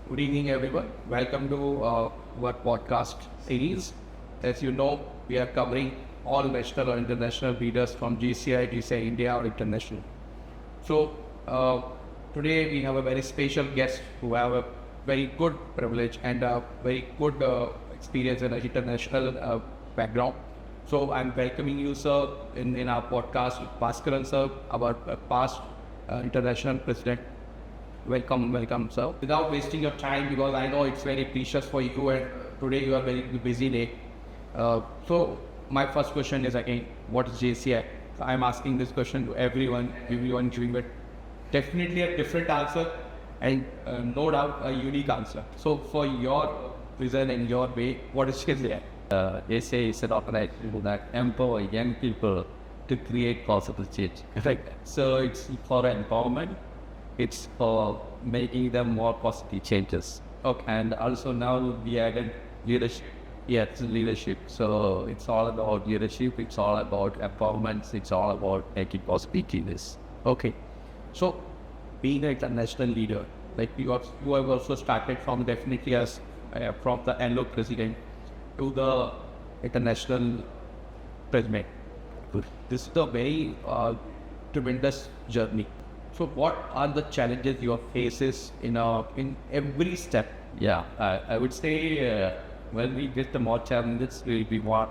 Good evening, everyone. Welcome to our podcast series. As you know, we are covering all national or international leaders from JCI, JCI India or international. So today we have a very special guest who have a very good privilege and a very good experience in an international background. So I'm welcoming you, sir, in our podcast, Bhaskaran, sir, our past international president. Welcome, sir. Without wasting your time, because I know it's very precious for you, and today you are very busy day. So my first question is again, what is JCI? I'm asking this question to everyone giving it definitely a different answer, and no doubt a unique answer. So for your vision and your way, what is JCI? JCI is an organization that empower young people to create positive change. Right. So it's for empowerment. It's for making them more positive changes. Okay. And also now we added leadership. Yes. Leadership. So it's all about leadership. It's all about empowerment. It's all about making positive changes. Okay. So being an international leader, like you have also started from definitely as from the NLO president to the international president. This is a very tremendous journey. So what are the challenges you faces in every step? Yeah, I would say when we get the more challenges, we'll be more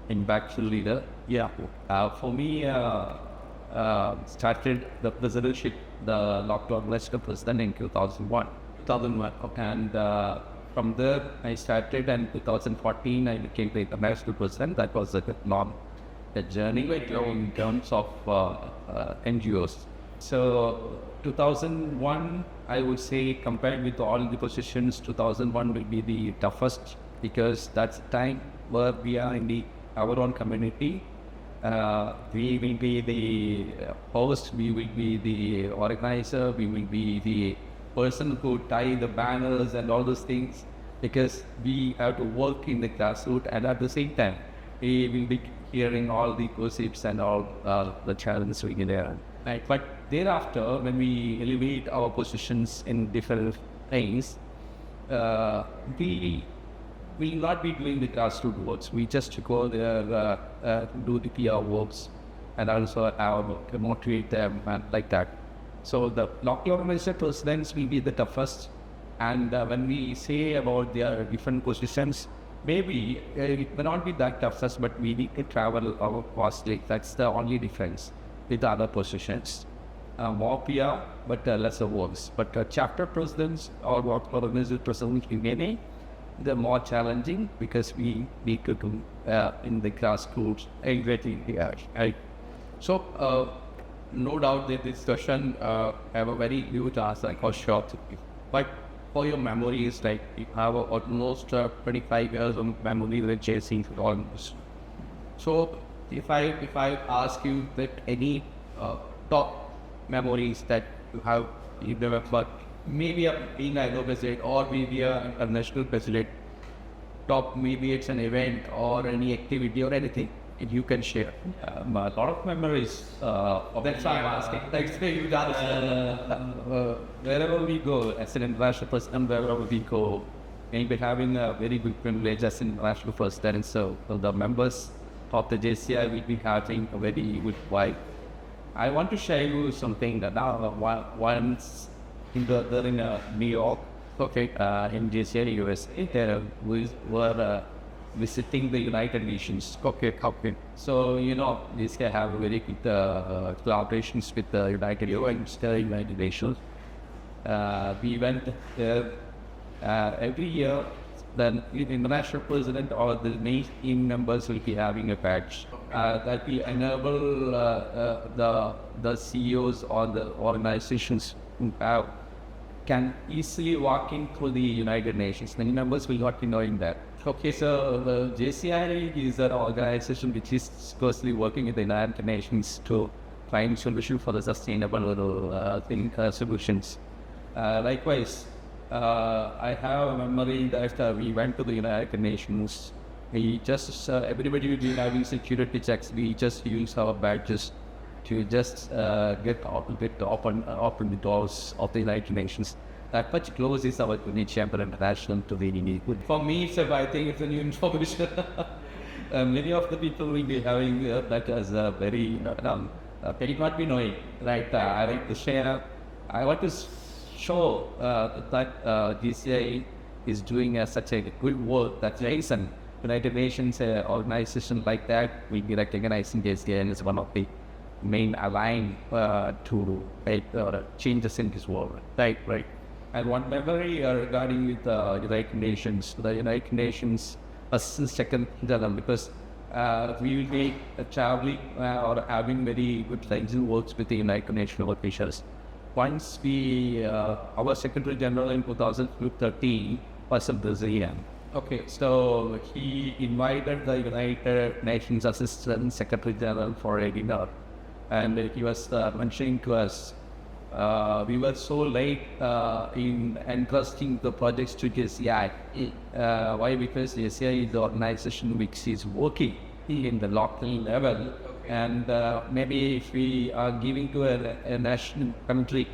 impactful leader. Yeah. For me, started the presidentship, the lockdown national president in 2001. 2001. Okay. And from there, I started, and 2014, I became the international president. That was a journey in terms of NGOs. So 2001, I would say, compared with all the positions, 2001 will be the toughest, because that's the time where we are in our own community. We will be the host, we will be the organizer, we will be the person who tie the banners and all those things, because we have to work in the grassroots, and at the same time, we will be hearing all the gossips and all the challenges we get there. Right. But thereafter, when we elevate our positions in different things, we will not be doing the grassroots works. We just go there, do the PR works, and also motivate them and like that. So the local organization presidents will be the toughest. And when we say about their different positions, maybe it may not be that toughest, but we need to travel our costly. That's the only difference with the other positions. More PR, but lesser works. But chapter presidents or what organization presidents remaining, they're more challenging, because we need to do in the grassroots exactly. Right. So no doubt that this discussion have a very huge answer for sure. But for your memories, like you have almost 25 years of memory with JC almost. So if I ask you that any top memories that you remember, maybe being a visit or maybe a national president, top, maybe it's an event or any activity or anything, if you can share. A lot of memories. That's why I'm asking. Like, say you wherever we go, as an international president, wherever we go, maybe having a very good privilege as an international president. So the members of the JCI will be having a very good vibe. I want to share you something that now once in New York, okay, in JCI USA, we were visiting the United Nations. Okay. So JCI have very good collaborations with the United Nations. We went there every year. Then the international president or the main team members will be having a badge that will enable the CEOs or the organizations who can easily walk in through the United Nations. Many members will not be knowing that. Okay, so the JCI is an organization which is closely working with the United Nations to find solutions for the sustainable solutions. Likewise, I have a memory that we went to the United Nations. We just, everybody will be having security checks. We just use our badges to just open the doors of the United Nations. that much close is our unit chamber international to the good. For me, I think it's a new information. Many of the people will be having that as a very, they not be knowing, right? I like to share. I want to show that GCI is doing such a good work that JSON, United Nations organization like that, will be recognizing JCI as one of the main aligned to make changes in this world. Right. And one memory regarding with the United Nations Assistant Secretary General, because we will be traveling or having very good liaison works with the United Nations officials. Once our Secretary General in 2013 was a Brazilian. Okay, so he invited the United Nations Assistant Secretary General for a dinner, and he was mentioning to us, we were so late in entrusting the projects to JCI. Why? Because JCI is the organization which is working in the local level, and maybe if we are giving to a national country,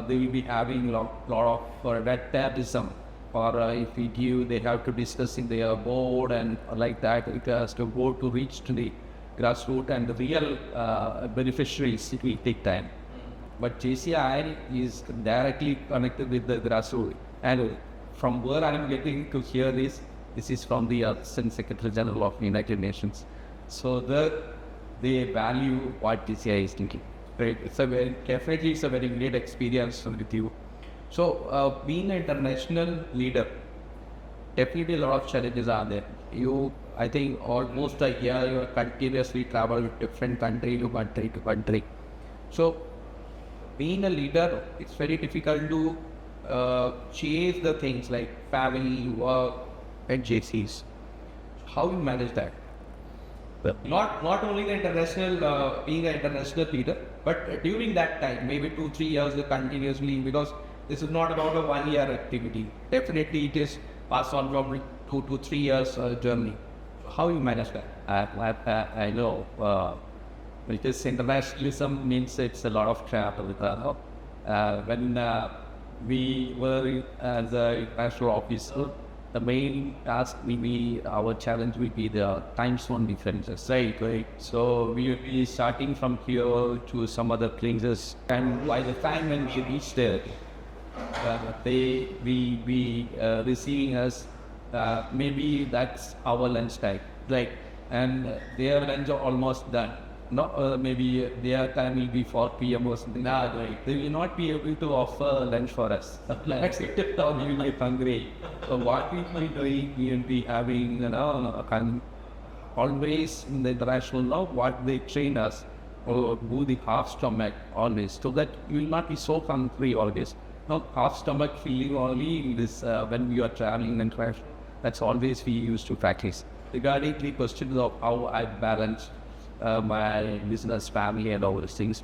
they will be having a lot of red tapeism. Or if we give, they have to discuss in their board and like that. It has to go to reach to the grassroots and the real beneficiaries. It will take time. But JCI is directly connected with the grassroots. And from where I am getting to hear this is from the Assistant Secretary General of the United Nations. So they value what JCI is thinking. Right? Definitely it's a very great experience with you. So, being an international leader, definitely a lot of challenges are there. I think almost a year you continuously travel different country to country. So, being a leader, it's very difficult to chase the things like family, work, and JCs. How you manage that? Not only the international, being an international leader, but during that time, maybe 2-3 years continuously, because this is not about a 1 year activity. Definitely it is passed on from 2 to 3 years journey. How you manage that? I know, because internationalism means it's a lot of travel. When we were as an international officer, the main task will be, our challenge will be the time zone differences. Right. So we will be starting from here to some other places, and by the time when we reach there, they will be receiving us, maybe that's our lunch time, right? And their lunch are almost done. Maybe their time will be 4 p.m. or something. Right. They will not be able to offer lunch for us. Let's get it down, we will get hungry. So what we will be doing, we will be having, always in the international law, what they train us, or do the half stomach always, so that you will not be so hungry always. Half stomach feeling only this when we are traveling and trash. That's always we used to practice. Regarding the questions of how I balance my business, family, and all those things,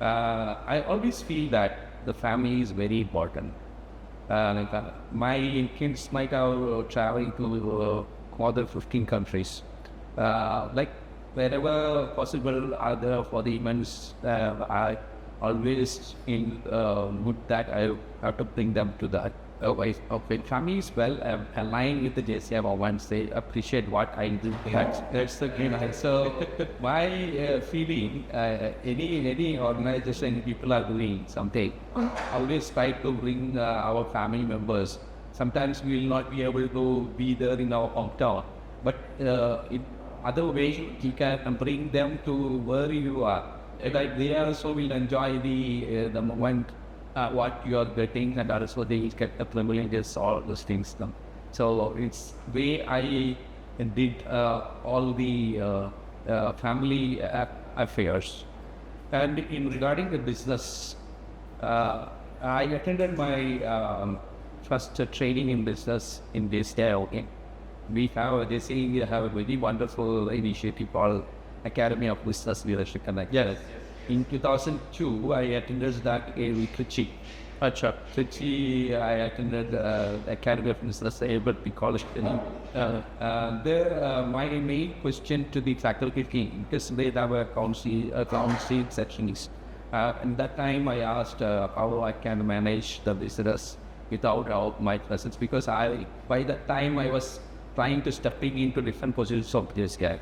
I always feel that the family is very important. My kids might have traveled to more than 15 countries. Like wherever possible, either for the events, I always in mood that I have to bring them to that. When family is well aligned with the JCI once they appreciate what I do. That's the great answer. My feeling, any organization, people are doing something, always try to bring our family members. Sometimes we will not be able to be there in our hometown, but in other ways you can bring them to where you are. Like they also will enjoy the moment what you are getting, and also they will get the privileges, all those things. So it's way I did all the family affairs. And in regarding the business, I attended my first training in business in this day. Okay, we have a very wonderful initiative called Academy of Business Leadership Connect. Yes. In 2002, I attended that in Trichy. Trichy, I attended Academy of Business Able College. There, my main question to the faculty team, because they have a council sections. And that time I asked how I can manage the business without my presence, because by that time I was trying to stepping into different positions of JCI.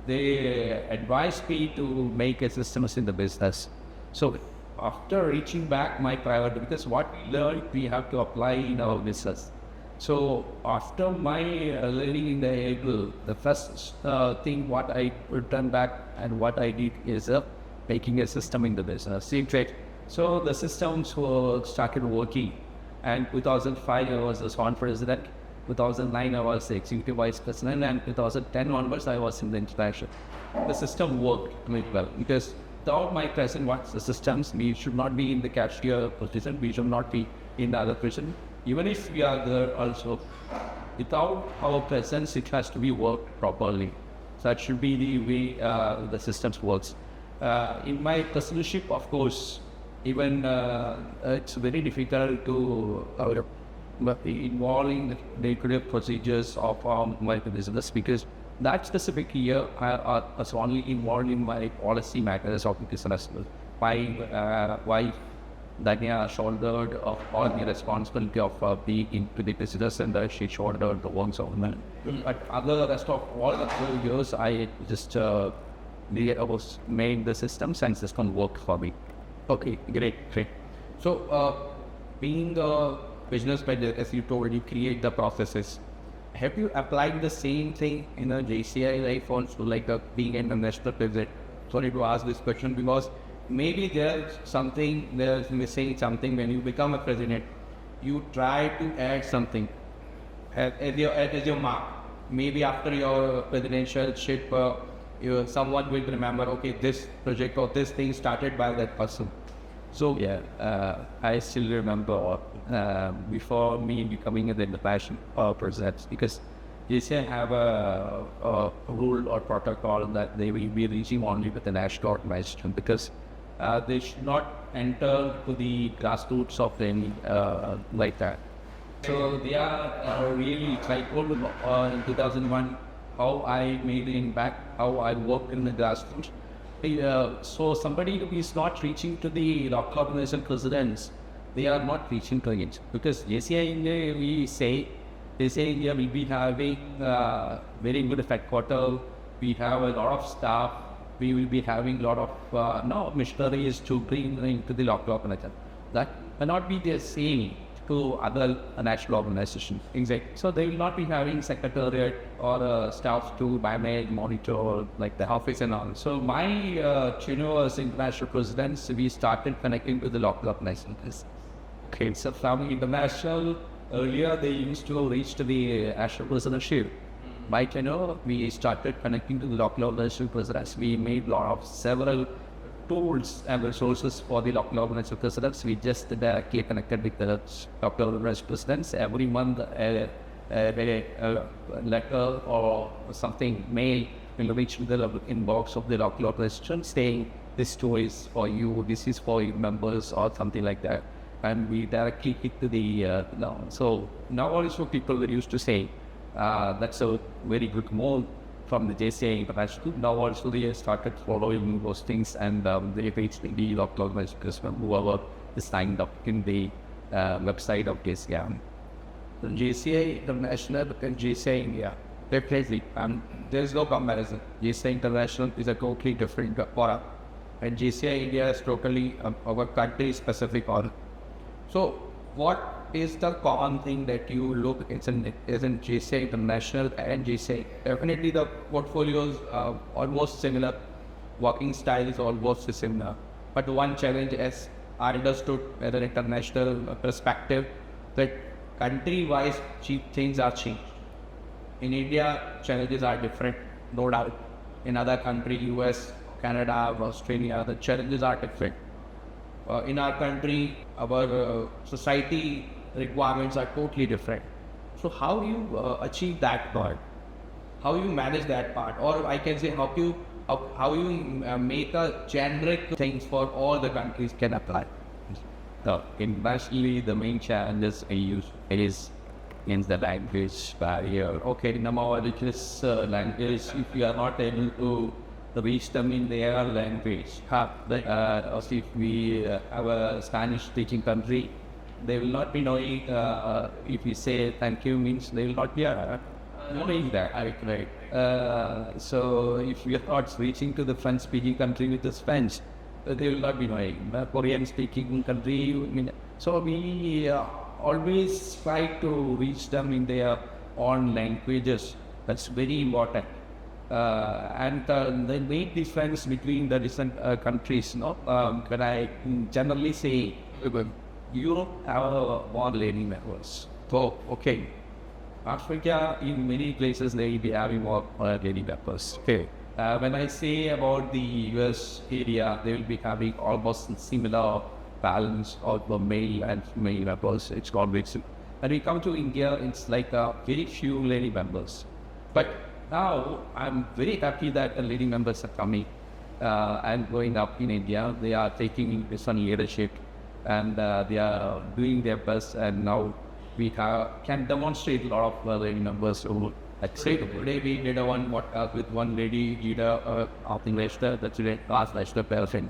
They advised me to make a systems in the business. So after reaching back my priority, because what we learned, we have to apply in our business. So after my learning in the able, the first thing what I returned back and what I did is making a system in the business. See, right? So the systems were started working, and 2005 I was the sworn president. 2009 I was the executive vice president, and 2010 onwards I was in the international. The system worked really well, because without my presence, what's the systems? We should not be in the cashier position. We should not be in the other position. Even if we are there also, without our presence, it has to be worked properly. So that should be the way the systems works. In my presidency, of course, even it's very difficult to involve in the day-to-day procedures of my business, because that specific year I was only involved in my policy matters of the business. My wife, Dania, shouldered all the responsibility of being into the business, and she shouldered the works of man. But other rest of all the 12 years, I just was made the systems, and system worked for me. Okay, great. So, being a business manager, as you told, you create the processes. Have you applied the same thing in a JCI life also, like being an international president? Sorry to ask this question, because maybe there's missing something when you become a president. You try to add something as your mark. Maybe after your presidentialship, someone will remember, okay, this project or this thing started by that person. So yeah, I still remember before me becoming the international president, because JCI have a rule or protocol that they will be reaching only with the national organization, because they should not enter to the grassroots of any like that. So they are really, like in 2001, how I made the impact, how I worked in the grassroots. So somebody who is not reaching to the local organization presidents, they are not reaching to it, because JCI India, JCI India will be having very good headquarters. We have a lot of staff. We will be having a lot of missionaries to bring into the local organization. That cannot be the same to other national organizations. Exactly. So they will not be having secretariat or staff to manage, monitor, like the office and all. So my tenure as international presidents, we started connecting with the local organizations. Okay, so from international, earlier they used to reach to the national presidentship. By tenure, we started connecting to the local organization presidents. We made several tools and resources for the local organization presidents. We just directly connected with the local organization presidents. Every month, a letter or something, mail will reach to the inbox of the local organization saying, this story is for you, this is for your members, or something like that. And we directly hit to the so now also people used to say, that's a very good move from the JCI International. Now also they started following those things, and they reached the local organization whoever is signed up in the website of JCI. The JCI International and JCI India, they're crazy, and there's no comparison. JCI International is a totally different product, and JCI India is totally our country specific on. So what is the common thing that you look in JCI International and JCI? Definitely the portfolios are almost similar, working style is almost similar. But one challenge, as I understood at an international perspective, that country-wise things are changed. In India, challenges are different, no doubt. In other countries, US, Canada, Australia, the challenges are different. In our country, our society requirements are totally different. So how do you achieve that part? How you manage that part? Or I can say how you make a generic things for all the countries can apply. So internationally, the main challenges is in the language barrier. Okay, number one, it is language. If you are not able to reach them in their language, if we have a Spanish-speaking country, They will not be knowing if you say thank you means they will not be knowing that. Right. So if you are not reaching to the French-speaking country with the French, they will not be knowing. Korean-speaking country, so we always try to reach them in their own languages. That's very important. And the main difference between the different countries, when I generally say Europe have more learning members. So, okay. Africa, in many places, they will be having more learning members. Okay. When I say about the US area, they will be having almost similar balance of the male and female members. It's called mixed. When we come to India, it's like very few lady members. But now I'm very happy that the lady members are coming and going up in India. They are taking different leadership and they are doing their best. And now we can demonstrate a lot of lady members who today we did one with one lady leader of English, that's a class lecturer person.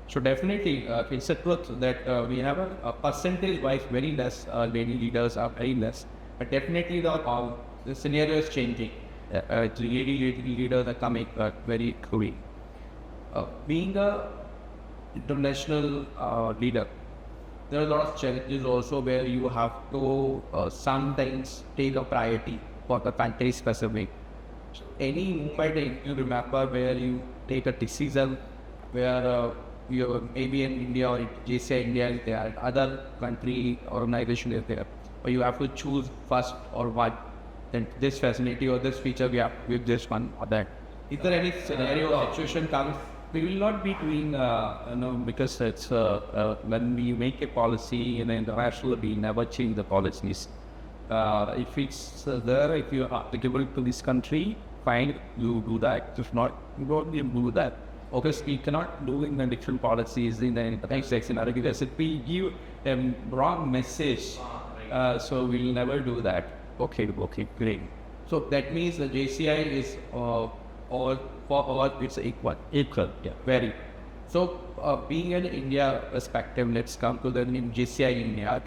So definitely, it's a truth that we have a percentage-wise very less lady leaders are very less, but definitely the scenario is changing. Lady leaders are coming very quickly. Being a international leader, there are a lot of challenges also where you have to sometimes take a priority for the country specific. So any moment you remember where you take a decision where you maybe in India or in JCI India is there, other country organization is there, but you have to choose first or what, then this facility or this feature we have with this one or that. Is there any scenario or situation comes? We will not be doing, because it's when we make a policy in international, we never change the policies. If it's there, if you are applicable to this country, fine, you do that. If not, you don't do that. Because we cannot do in the different policies in the next section because it will give a wrong message. So we'll never do that. Okay, great. So that means the JCI is all it's equal. Equal, yeah. Very. So being an India perspective, let's come to the JCI India.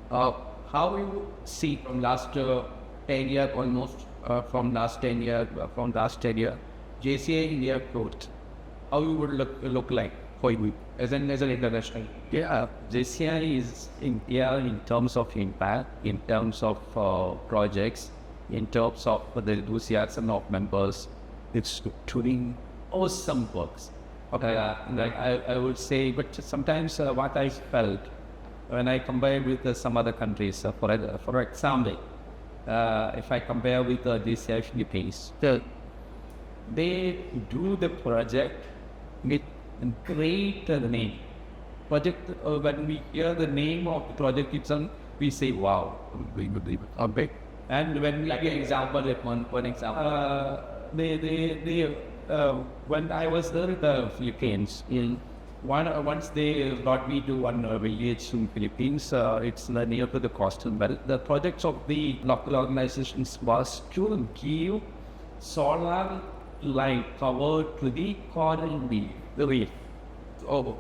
How you see from last 10 years almost, from last 10 years, JCI India growth, how you would look like for you as an international? Yeah, JCI is India in terms of impact, in terms of projects, in terms of the enthusiasm of members. It's doing awesome works. Okay, I would say, but sometimes what I felt when I compare with some other countries, for example, if I compare with the JCI Philippines, they do the project with great name. Project, when we hear the name of the project itself, we say, wow, we believe it. Okay. And when we like an example, like one example. When I was there in the Philippines, once they brought me to one village in Philippines, it's near to the coastal belt. The projects of the local organizations was to give solar light power to the coral reef. Oh,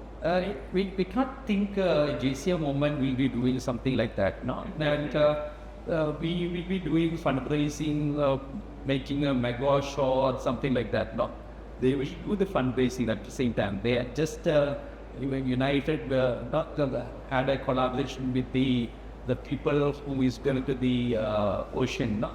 we can't think JCI movement will be doing something like that, no? And we will be doing fundraising, making a mega show or something like that, no? They will do the fundraising at the same time. They are just united, had a collaboration with the people who is going to the ocean, no?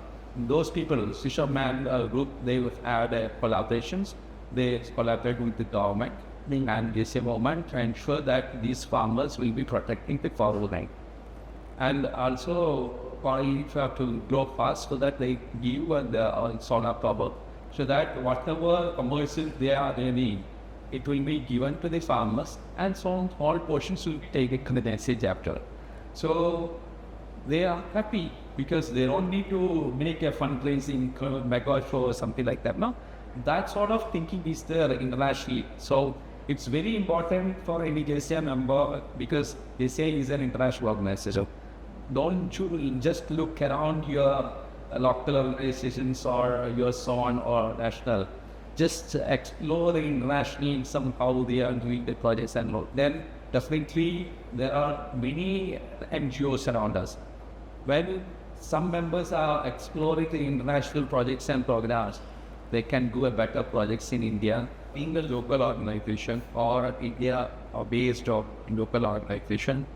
Those people, fisherman group, they had collaborations. They collaborate with the government and JCI movement to ensure that these farmers will be protecting the coral line. And also, you have to grow fast so that they give the solar power, so that whatever commercials they are earning, it will be given to the farmers, and so all portions will be taken to the message after. So they are happy because they don't need to make a fundraising mega show or something like that. No, that sort of thinking is there internationally. So it's very important for any JCI member because JCI is an international organization. Don't you just look around your local organizations or your zone or national. Just explore the international somehow they are doing the projects and all. Then definitely there are many NGOs around us. When some members are exploring the international projects and programs, they can do a better projects in India, being a local organization or India based or local organization.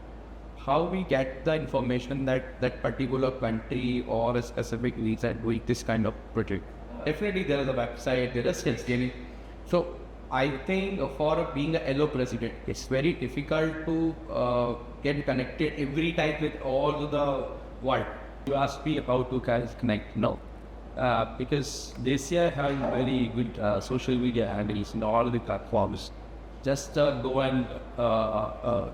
How we get the information that that particular country or a specific region doing this kind of project? Definitely there is a website, there is scaling. So I think for being a LO president, it's very difficult to get connected every time with all the world. You ask me about to guys connect, no. Because JCI has very good social media handles in all the platforms. Just go and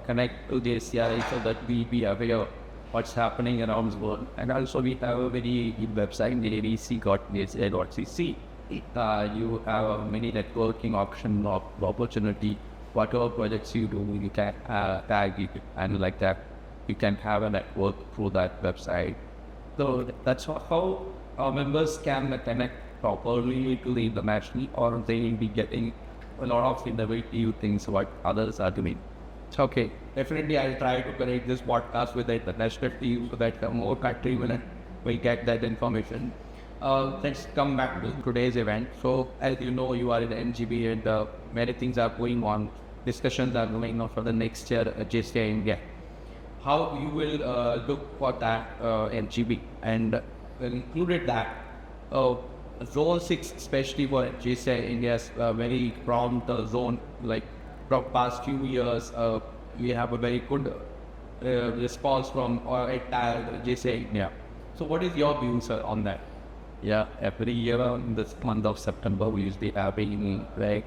connect to JCI so that we be aware what's happening around the world. And also we have a very good website, abc.jci.cc. You have many networking option of opportunity. Whatever projects you do, you can tag it and like that. You can have a network through that website. So that's how our members can connect properly to the international, or they will be getting a lot of innovative things what others are doing. Okay, definitely I'll try to connect this podcast with the international team so that more countrymen will get that information. Let's come back to today's event. So as you know, you are in the NGB and many things are going on. Discussions are going on for the next year JCI India. How you will look for that NGB, and included that Zone 6, especially for JCI India's very prompt zone, like from past few years, we have a very good response from our entire JCI India. So what is your view, sir, on that? Yeah, every year in this month of September, we usually have a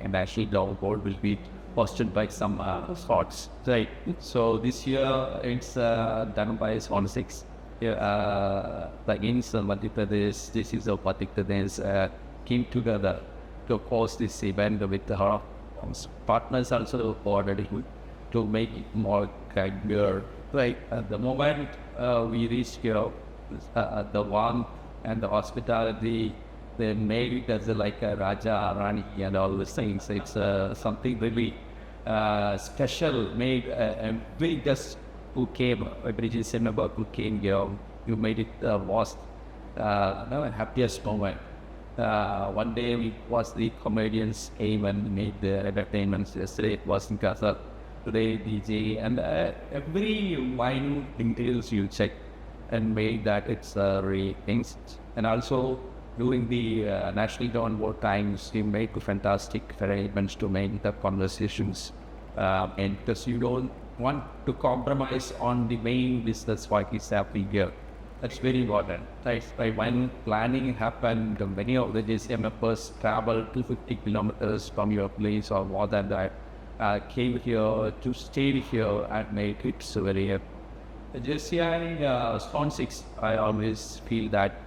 national download will be hosted by some spots. Right. So this year it's done by Zone 6. The Against Madhya Pradesh, JC Sumit Saxena came together to host this event with our partners also already to make it more grander. Right. At the moment we reached here, the warmth and the hospitality, they made it as like a Raja, Rani and all those things. It's something really special, made every guest who came, every JCI member who came here, you made it most happiest moment. One day it was the comedians came and made the entertainments. Yesterday it was in Gaza, today DJ, and every minute details you check and made that it's really things. And also during the national download times, we made fantastic arrangements to make the conversations. And because you don't want to compromise on the main business what is happening here. That's very important. Right? When planning happened, many of the JCI members traveled 250 kilometers from your place or more than that, came here to stay here and make it so very happy. JCI Zone 6, I always feel that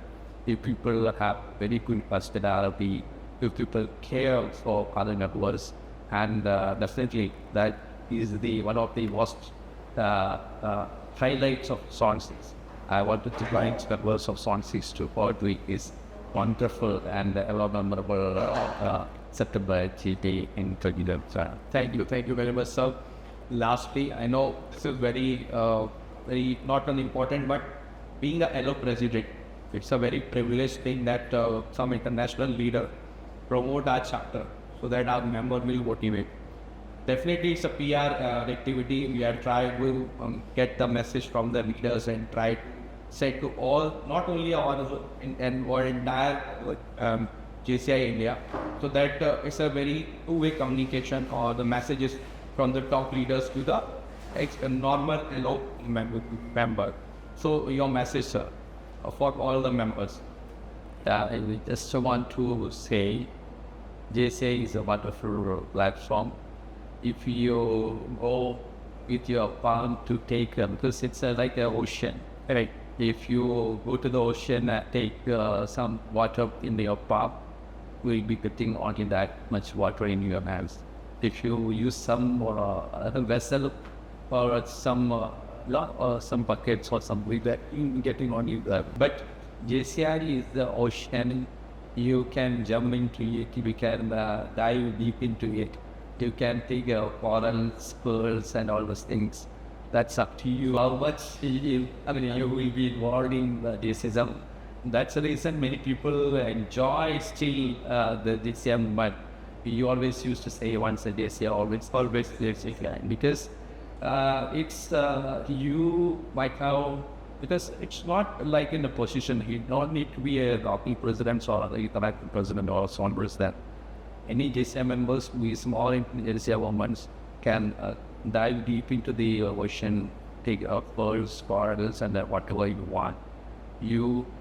if people have very good personality, if people care for other members, and definitely that is the one of the most highlights of Zone 6. I wanted to invite members of Zone 6 to what week is wonderful and ever memorable September GP in 2011. Thank you very much, sir. Lastly, I know this is very not only important, but being a LO president, it's a very privileged thing that some international leader promote our chapter so that our member will motivate. Definitely it's a PR activity. We are trying to get the message from the leaders and try to say to all, not only our entire JCI India, so that it's a very two-way communication, or the messages from the top leaders to the normal LO member. So your message, sir, for all the members. I just want to say JCI is a wonderful platform. If you go with your palm to take because it's like an ocean, right? If you go to the ocean and take some water in your palm, will be getting only that much water in your hands. If you use some vessel or some buckets or something that you getting on you. But JCI is the ocean. You can jump into it. You can dive deep into it. You can take corals, pearls, and all those things. That's up to you. How much you will be involved in JCism. That's the reason many people enjoy still the JCM, but we always used to say once a JCI, always JCI, because it's you might have, because it's not like in a position, you don't need to be a local president or a international president or so on president. Any JCI members who is small in JCI moments can dive deep into the ocean, take pearls, corals, and whatever you want.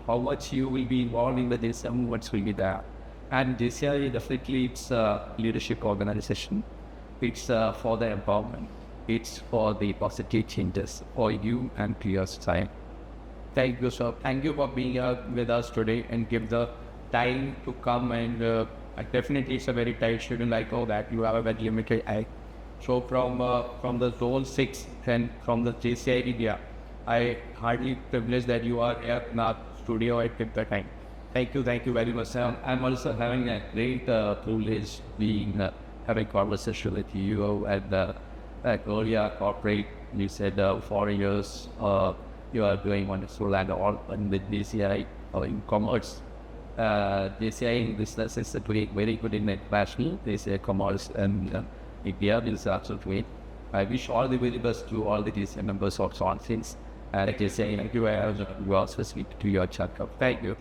How much you will be involved in the JCI movements will be there. And JCI definitely it's a leadership organization. It's for the empowerment. It's for the positive changes for you and to your society. Thank you, sir. Thank you for being here with us today and give the time to come and definitely it's a very tight schedule. I know that you have a very limited time. So from the Zone 6 and from the JCI India, I hardly privileged that you are here in our studio at the time. Thank you very much, sir. I'm also having a great privilege being having conversation with you at Gwalior Corporate. You said 4 years you are doing wonderful and all and with JCI in commerce. JCI in business is doing very good in international. JCI commerce and India is also doing. I wish all the very best to all the JCI members of Swan Things. And JCI, thank you. I also speak to your chat. Thank you.